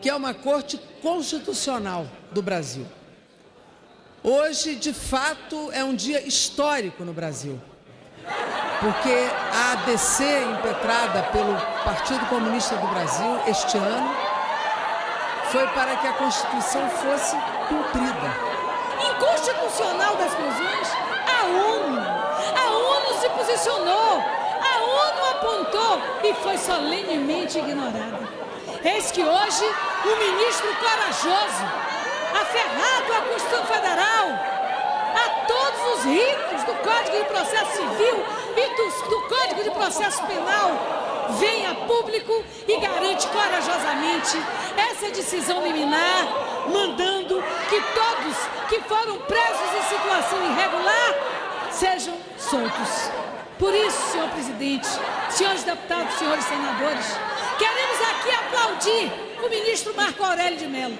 que é uma Corte Constitucional do Brasil. Hoje, de fato, é um dia histórico no Brasil, porque a ADC, impetrada pelo Partido Comunista do Brasil este ano, foi para que a Constituição fosse cumprida. Inconstitucional das prisões, a ONU se posicionou, a ONU apontou e foi solenemente ignorada. Eis que hoje um ministro corajoso, aferrado à Constituição Federal, a todos os ritos do Código de Processo Civil e do Código de Processo Penal, vem a público e garante corajosamente essa decisão liminar, mandando que todos que foram presos em situação irregular sejam soltos. Por isso, senhor presidente, senhores deputados, senhores senadores, queremos aqui aplaudir o ministro Marco Aurélio de Mello.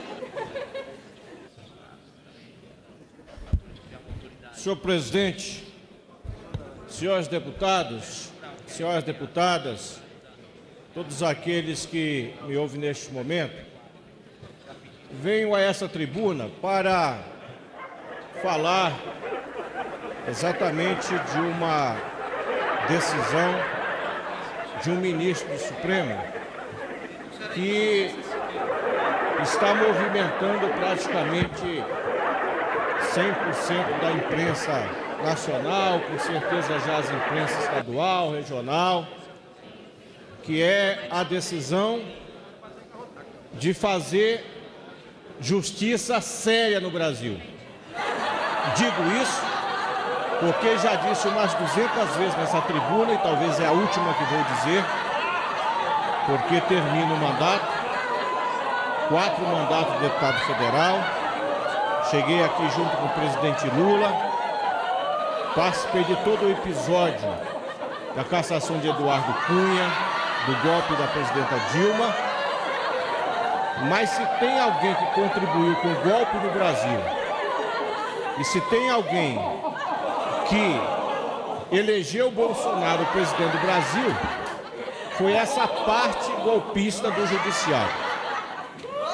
Senhor presidente, senhores deputados, senhoras deputadas, todos aqueles que me ouvem neste momento, venho a essa tribuna para falar exatamente de uma decisão de um ministro do Supremo que está movimentando praticamente 100% da imprensa nacional, com certeza já as imprensa estadual, regional, que é a decisão de fazer justiça séria no Brasil. Digo isso porque já disse umas 200 vezes nessa tribuna, e talvez é a última que vou dizer, porque termino o mandato, 4 mandatos de deputado federal, cheguei aqui junto com o presidente Lula, participei de todo o episódio da cassação de Eduardo Cunha, do golpe da presidenta Dilma, mas se tem alguém que contribuiu com o golpe no Brasil, e se tem alguém que elegeu Bolsonaro presidente do Brasil, foi essa parte golpista do Judiciário.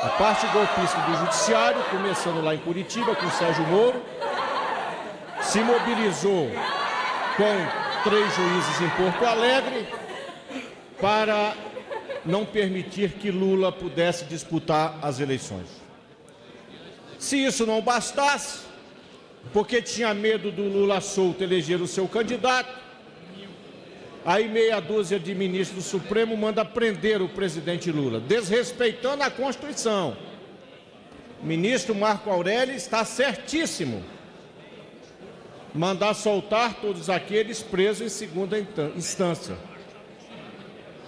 A parte golpista do Judiciário, começando lá em Curitiba, com Sérgio Moro, se mobilizou com 3 juízes em Porto Alegre para não permitir que Lula pudesse disputar as eleições. Se isso não bastasse, porque tinha medo do Lula solto eleger o seu candidato, aí meia dúzia de ministros do Supremo manda prender o presidente Lula, desrespeitando a Constituição. O ministro Marco Aurélio está certíssimo mandar soltar todos aqueles presos em segunda instância,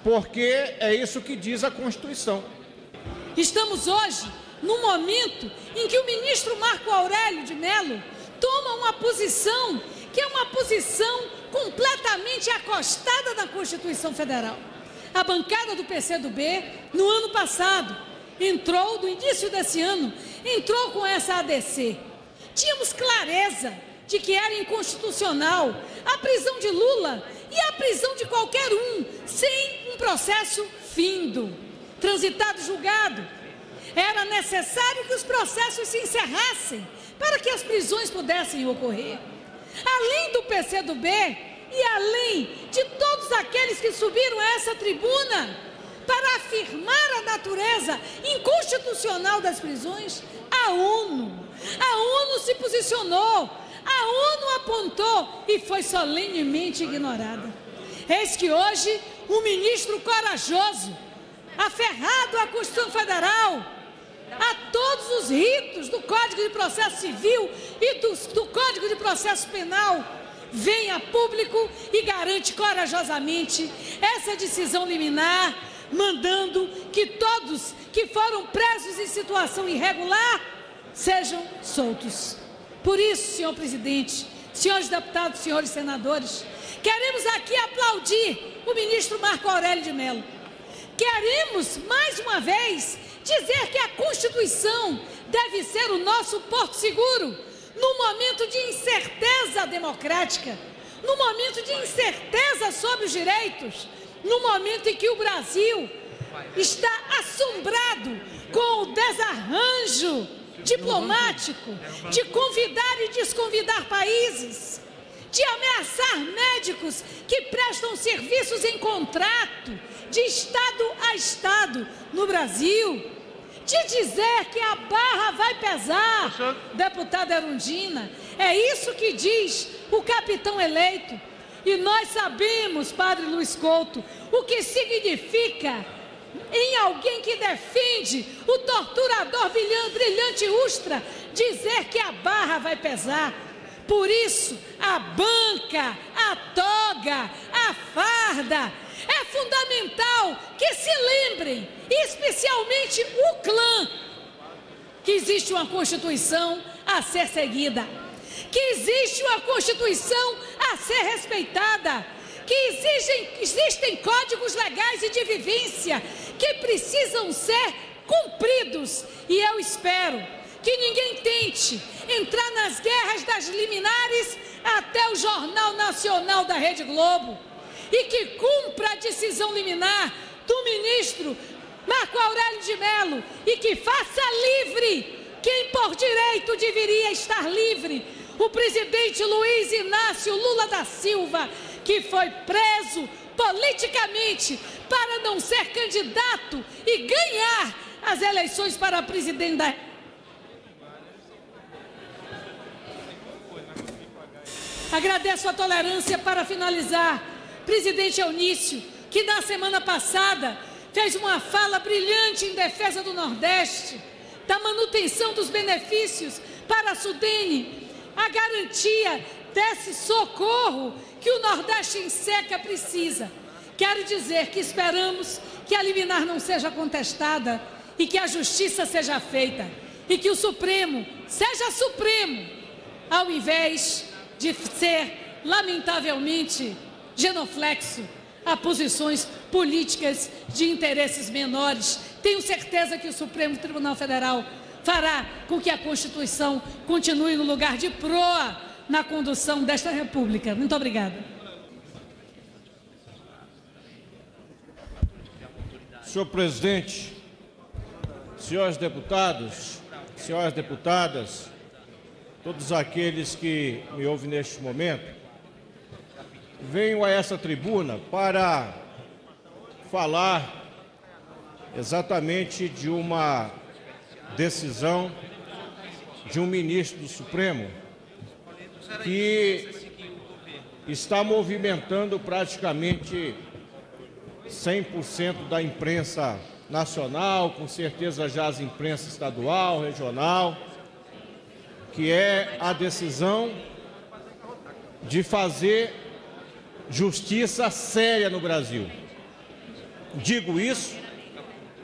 porque é isso que diz a Constituição. Estamos hoje num momento em que o ministro Marco Aurélio de Mello toma uma posição que é uma posição completamente acostada na Constituição Federal. A bancada do PCdoB, no ano passado, no início desse ano, entrou com essa ADC. Tínhamos clareza de que era inconstitucional a prisão de Lula e a prisão de qualquer um, sem um processo findo, transitado e julgado. Era necessário que os processos se encerrassem para que as prisões pudessem ocorrer. Além do PCdoB e além de todos aqueles que subiram a essa tribuna para afirmar a natureza inconstitucional das prisões, a ONU se posicionou, a ONU apontou e foi solenemente ignorada. Eis que hoje um ministro corajoso, aferrado à Constituição Federal, a todos os ritos do Código de Processo Civil e do Código de Processo Penal, vem a público e garante corajosamente essa decisão liminar, mandando que todos que foram presos em situação irregular sejam soltos. Por isso, senhor presidente, senhores deputados, senhores senadores, queremos aqui aplaudir o ministro Marco Aurélio de Mello. Queremos, mais uma vez, dizer que a Constituição deve ser o nosso porto seguro no momento de incerteza democrática, no momento de incerteza sobre os direitos, no momento em que o Brasil está assombrado com o desarranjo diplomático de convidar e desconvidar países, de ameaçar médicos que prestam serviços em contrato de Estado a Estado no Brasil, de dizer que a barra vai pesar, deputada Erundina. É isso que diz o capitão eleito. E nós sabemos, padre Luiz Couto, o que significa em alguém que defende o torturador brilhante Ustra dizer que a barra vai pesar. Por isso, a banca, a toga, a farda, é fundamental que se lembrem, especialmente o clã, que existe uma Constituição a ser seguida, que existe uma Constituição a ser respeitada, que existem códigos legais e de vivência que precisam ser cumpridos. E eu espero que ninguém tente entrar nas guerras das liminares até o Jornal Nacional da Rede Globo e que cumpra a decisão liminar do ministro Marco Aurélio de Mello e que faça livre quem por direito deveria estar livre, o presidente Luiz Inácio Lula da Silva, que foi preso politicamente para não ser candidato e ganhar as eleições para presidente da República. Agradeço a tolerância para finalizar. Presidente Eunício, que na semana passada fez uma fala brilhante em defesa do Nordeste, da manutenção dos benefícios para a Sudene, a garantia desse socorro que o Nordeste em seca precisa. Quero dizer que esperamos que a liminar não seja contestada e que a justiça seja feita e que o Supremo seja Supremo, ao invés de ser, lamentavelmente, genuflexo a posições políticas de interesses menores. Tenho certeza que o Supremo Tribunal Federal fará com que a Constituição continue no lugar de proa na condução desta República. Muito obrigada. Senhor presidente, senhores deputados, senhoras deputadas, todos aqueles que me ouvem neste momento, venho a essa tribuna para falar exatamente de uma decisão de um ministro do Supremo que está movimentando praticamente 100% da imprensa nacional, com certeza já as imprensa estadual, regional, que é a decisão de fazer justiça séria no Brasil. Digo isso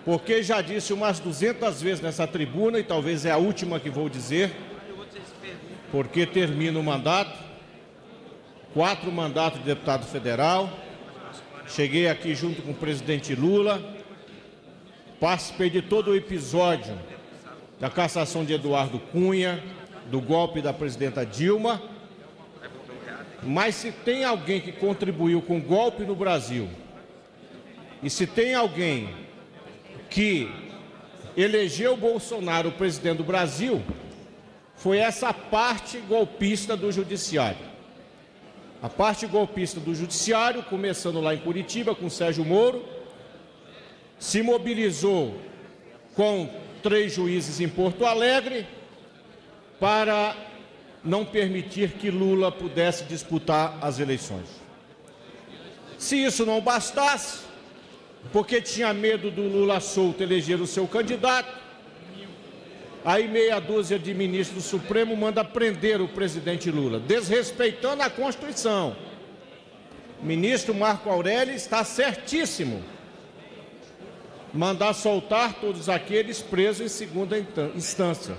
porque já disse umas 200 vezes nessa tribuna, e talvez é a última que vou dizer, porque termino o mandato, 4 mandatos de deputado federal, cheguei aqui junto com o presidente Lula, participei de todo o episódio da cassação de Eduardo Cunha, do golpe da presidenta Dilma, mas se tem alguém que contribuiu com o golpe no Brasil, e se tem alguém que elegeu Bolsonaro o presidente do Brasil, foi essa parte golpista do judiciário. A parte golpista do judiciário, começando lá em Curitiba com Sérgio Moro, se mobilizou com 3 juízes em Porto Alegre para não permitir que Lula pudesse disputar as eleições. Se isso não bastasse, porque tinha medo do Lula solto eleger o seu candidato, aí meia dúzia de ministros do Supremo manda prender o presidente Lula, desrespeitando a Constituição. O ministro Marco Aurélio está certíssimo mandar soltar todos aqueles presos em segunda instância,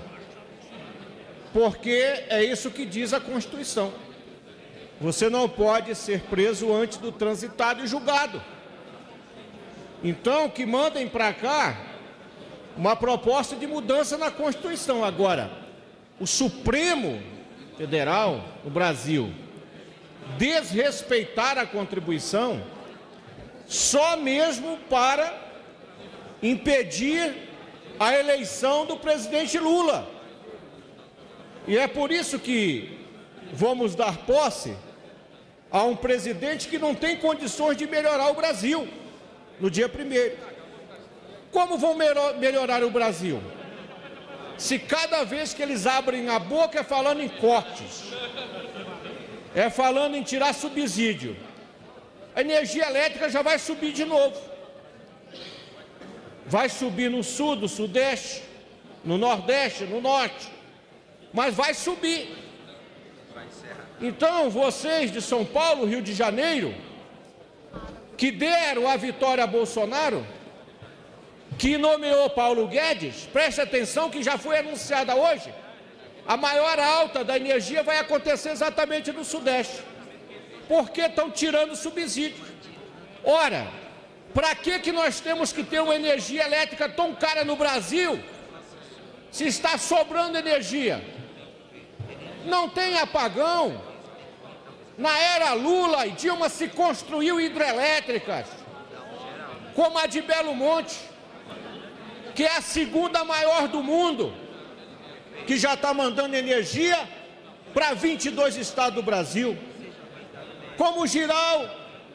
porque é isso que diz a Constituição. Você não pode ser preso antes do transitado e julgado. Então, que mandem para cá uma proposta de mudança na Constituição. Agora, o Supremo Federal no Brasil desrespeitar a contribuição só mesmo para impedir a eleição do presidente Lula. E é por isso que vamos dar posse a um presidente que não tem condições de melhorar o Brasil no dia 1º. Como vão melhorar o Brasil? Se cada vez que eles abrem a boca é falando em cortes, é falando em tirar subsídio, a energia elétrica já vai subir de novo. Vai subir no sul, no sudeste, no nordeste, no norte, mas vai subir. Então, vocês de São Paulo, Rio de Janeiro, que deram a vitória a Bolsonaro, que nomeou Paulo Guedes, preste atenção que já foi anunciada hoje, a maior alta da energia vai acontecer exatamente no Sudeste, porque estão tirando subsídio. Ora, para que nós temos que ter uma energia elétrica tão cara no Brasil, se está sobrando energia? Não tem apagão. Na era Lula e Dilma se construiu hidrelétricas, como a de Belo Monte, que é a segunda maior do mundo, que já está mandando energia para 22 estados do Brasil, como Giral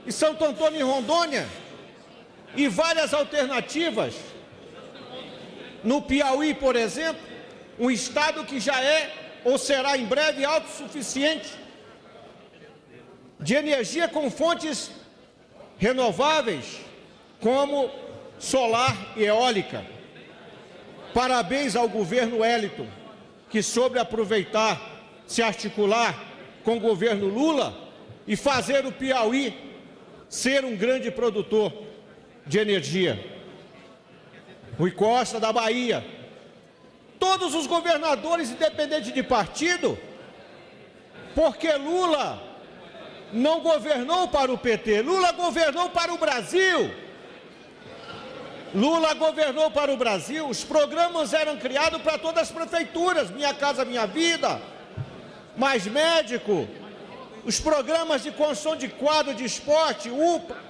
e Santo Antônio em Rondônia, e várias alternativas. No Piauí, por exemplo, um estado que já é ou será em breve autossuficiente de energia com fontes renováveis, como solar e eólica. Parabéns ao governo Wellington, que soube aproveitar, se articular com o governo Lula e fazer o Piauí ser um grande produtor de energia. Rui Costa, da Bahia. Todos os governadores, independente de partido, porque Lula não governou para o PT, Lula governou para o Brasil. Lula governou para o Brasil, os programas eram criados para todas as prefeituras, Minha Casa Minha Vida, Mais Médico, os programas de construção de quadro de esporte, UPA.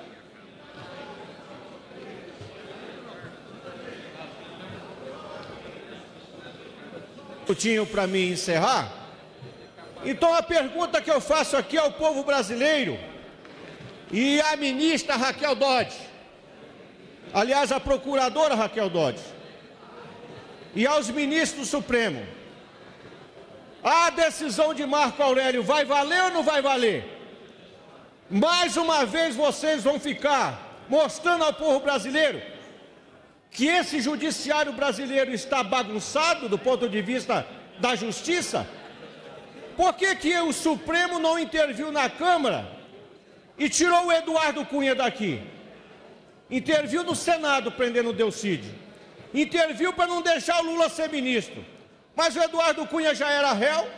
Para mim encerrar. Então a pergunta que eu faço aqui ao povo brasileiro e à ministra Raquel Dodge, aliás, a procuradora Raquel Dodge, e aos ministros do Supremo: a decisão de Marco Aurélio vai valer ou não vai valer? Mais uma vez vocês vão ficar mostrando ao povo brasileiro que esse judiciário brasileiro está bagunçado do ponto de vista da justiça? Por que o Supremo não interviu na Câmara e tirou o Eduardo Cunha daqui? Interviu no Senado prendendo o Delcídio. Interviu para não deixar o Lula ser ministro. Mas o Eduardo Cunha já era réu,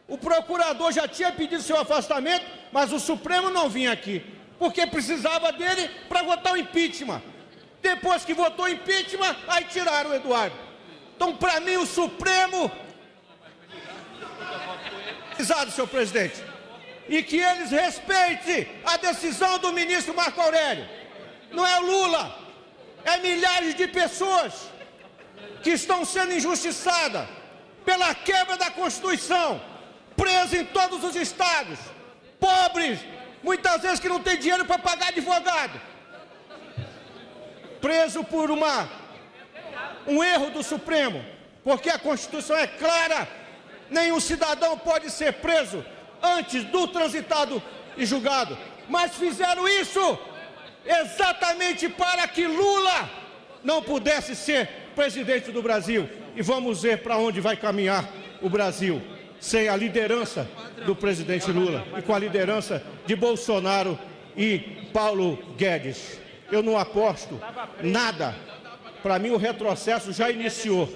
o procurador já tinha pedido seu afastamento, mas o Supremo não vinha aqui, porque precisava dele para votar o impeachment. Depois que votou impeachment, aí tiraram o Eduardo. Então, para mim, o Supremo... senhor presidente, e que eles respeitem a decisão do ministro Marco Aurélio. Não é o Lula, é milhares de pessoas que estão sendo injustiçadas pela quebra da Constituição, presas em todos os estados, pobres, muitas vezes que não tem dinheiro para pagar advogado, preso por um erro do Supremo, porque a Constituição é clara. Nenhum cidadão pode ser preso antes do transitado e julgado. Mas fizeram isso exatamente para que Lula não pudesse ser presidente do Brasil. E vamos ver para onde vai caminhar o Brasil sem a liderança do presidente Lula e com a liderança de Bolsonaro e Paulo Guedes. Eu não aposto nada. Para mim, o retrocesso já iniciou.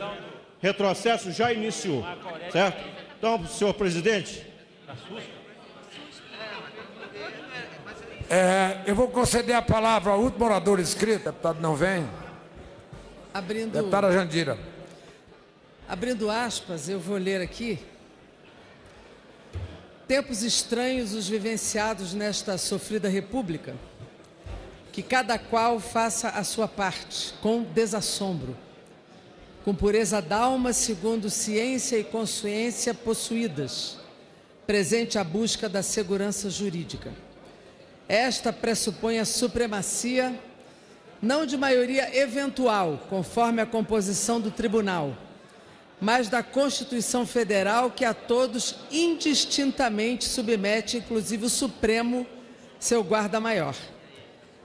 Retrocesso já iniciou, certo? Então, senhor presidente... eu vou conceder a palavra ao último orador inscrito. Deputado não vem. Deputada Jandira. Abrindo aspas, eu vou ler aqui. Tempos estranhos os vivenciados nesta sofrida república, que cada qual faça a sua parte, com desassombro, com pureza d'alma, segundo ciência e consciência possuídas, presente a busca da segurança jurídica. Esta pressupõe a supremacia, não de maioria eventual, conforme a composição do tribunal, mas da Constituição Federal, que a todos indistintamente submete, inclusive o Supremo, seu guarda-maior.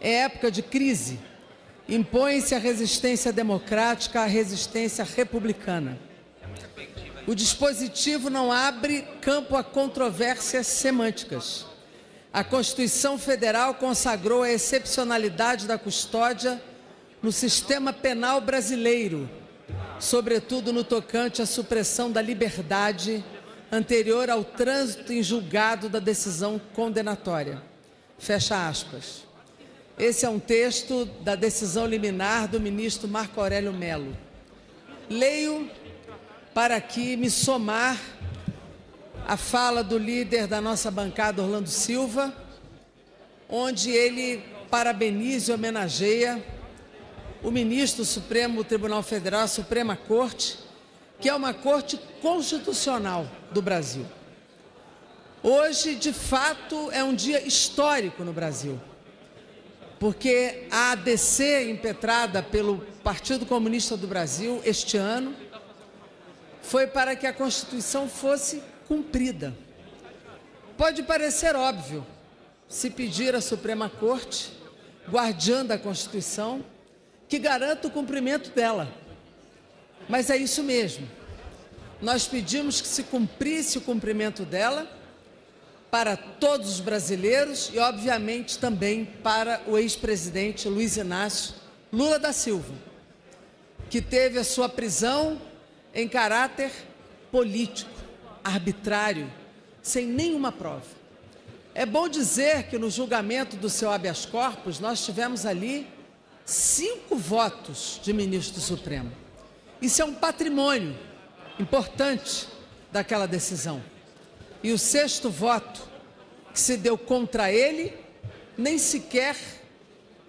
É época de crise. Impõe-se a resistência democrática à resistência republicana. O dispositivo não abre campo a controvérsias semânticas. A Constituição Federal consagrou a excepcionalidade da custódia no sistema penal brasileiro, sobretudo no tocante à supressão da liberdade anterior ao trânsito em julgado da decisão condenatória. Fecha aspas. Esse é um texto da decisão liminar do ministro Marco Aurélio Mello. Leio para aqui me somar à fala do líder da nossa bancada, Orlando Silva, onde ele parabeniza e homenageia o ministro do Supremo Tribunal Federal, a Suprema Corte, que é uma corte constitucional do Brasil. Hoje, de fato, é um dia histórico no Brasil, porque a ADC, impetrada pelo Partido Comunista do Brasil este ano, foi para que a Constituição fosse cumprida. Pode parecer óbvio, se pedir à Suprema Corte, guardiã da Constituição, que garanta o cumprimento dela. Mas é isso mesmo. Nós pedimos que se cumprisse o cumprimento dela para todos os brasileiros e, obviamente, também para o ex-presidente Luiz Inácio Lula da Silva, que teve a sua prisão em caráter político, arbitrário, sem nenhuma prova. É bom dizer que no julgamento do seu habeas corpus nós tivemos ali 5 votos de ministro do Supremo. Isso é um patrimônio importante daquela decisão. E o 6º voto que se deu contra ele nem sequer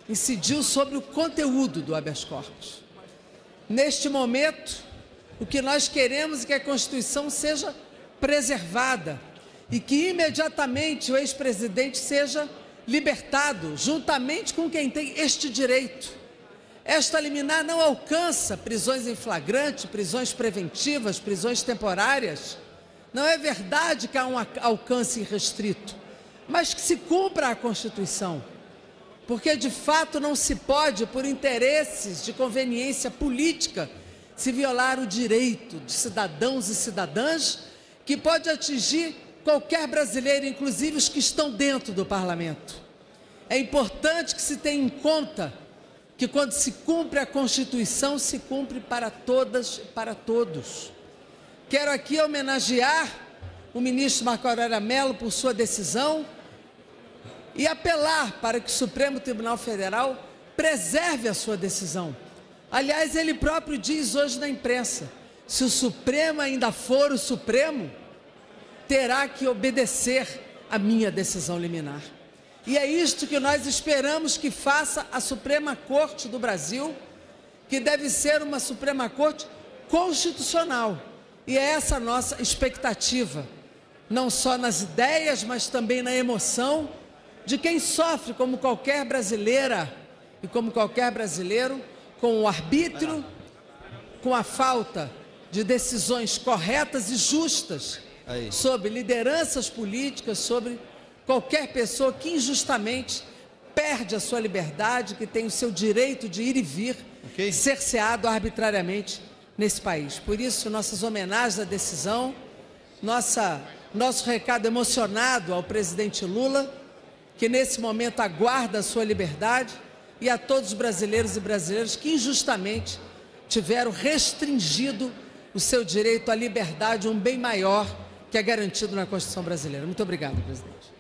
incidiu sobre o conteúdo do habeas corpus. Neste momento, o que nós queremos é que a Constituição seja preservada e que imediatamente o ex-presidente seja libertado, juntamente com quem tem este direito. Esta liminar não alcança prisões em flagrante, prisões preventivas, prisões temporárias. Não é verdade que há um alcance irrestrito, mas que se cumpra a Constituição, porque de fato não se pode, por interesses de conveniência política, se violar o direito de cidadãos e cidadãs, que pode atingir qualquer brasileiro, inclusive os que estão dentro do parlamento. É importante que se tenha em conta que quando se cumpre a Constituição, se cumpre para todas e para todos. Quero aqui homenagear o ministro Marco Aurélio Mello por sua decisão e apelar para que o Supremo Tribunal Federal preserve a sua decisão. Aliás, ele próprio diz hoje na imprensa, se o Supremo ainda for o Supremo, terá que obedecer a minha decisão liminar. E é isto que nós esperamos que faça a Suprema Corte do Brasil, que deve ser uma Suprema Corte constitucional. E é essa a nossa expectativa, não só nas ideias, mas também na emoção de quem sofre, como qualquer brasileira e como qualquer brasileiro, com o arbítrio, com a falta de decisões corretas e justas sobre lideranças políticas, sobre qualquer pessoa que injustamente perde a sua liberdade, que tem o seu direito de ir e vir, cerceado arbitrariamente nesse país. Por isso, nossas homenagens à decisão, nosso recado emocionado ao presidente Lula, que nesse momento aguarda a sua liberdade, e a todos os brasileiros e brasileiras que injustamente tiveram restringido o seu direito à liberdade, um bem maior que é garantido na Constituição brasileira. Muito obrigado, presidente.